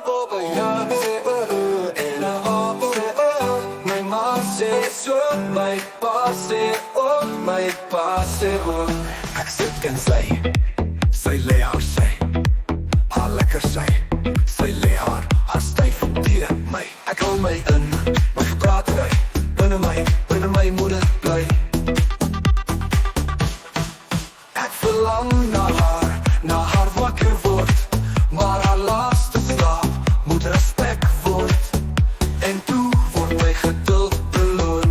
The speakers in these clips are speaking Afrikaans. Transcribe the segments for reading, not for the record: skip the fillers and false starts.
bobayan sê en 'n op sê my ma sê so my pa sê ook my pa sê ook ek sit en sy lê haar sy haar lekker sy lê haar styf teen my ek hou my in my gepraat ry binne my moeder bly ek verlang na haar wakker word maar haar laaste slaap moet respek word en toe word my geduld beloon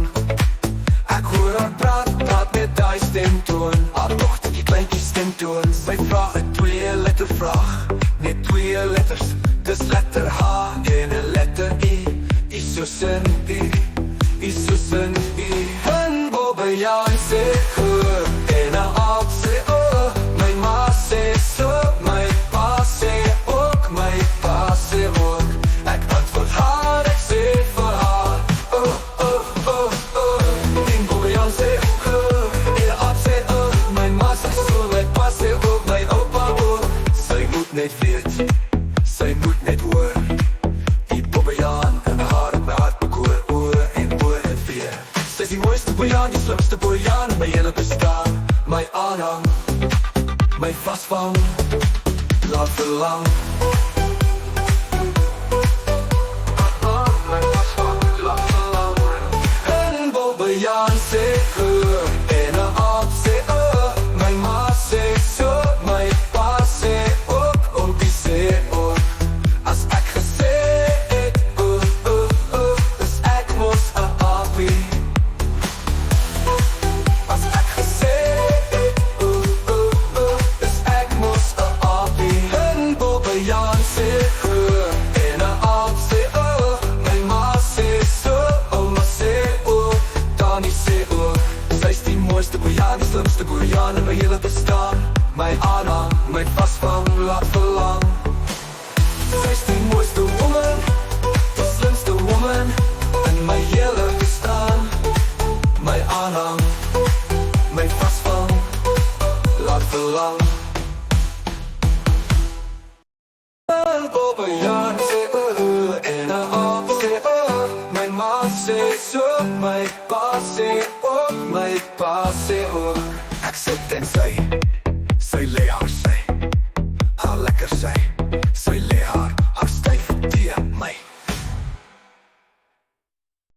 ek hoor haar praat met die stemtoon haar dogtertjie kleintjie stemtoon sy vra 'n 2-letter vraag net 2 letters dis letter H en 'n letter I soos in I en bobayan sê en 'n op sê my ma sê so my pa sê ook my pa sê ook ek antwoord haar ek sê vir haar en bobayan sê en 'n op sê my ma sê so my pa sê ook my oupa ook sy moet net weet sy moet net hoor die bobayan en haar het my hart bekoor oor en weer sy is die mooiste bobayan die slimste bobayan in my hele bestaan my aanhang my vasvang laat verlang my vasvang laat verlang en bobayan sê en 'n op sê my ma sê so my pa sê ook die sê ook as ek gesê het is ek mos 'n appie as ek gesê het is ek mos 'n appie en bobayan sê en 'n op sê my ma sê so ouma sê ook Dani sê ook sy is die mooiste bobayan die slimste bobayan in my hele bestaan my aanhang my vasvang laat verlang sy is die mooiste woman die slimste woman in my hele bestaan my aanhang my vasvang laat verlang en bobayan sê en 'n op sê my ma sê so my pa sê ook my pa sê ook ek sit en sy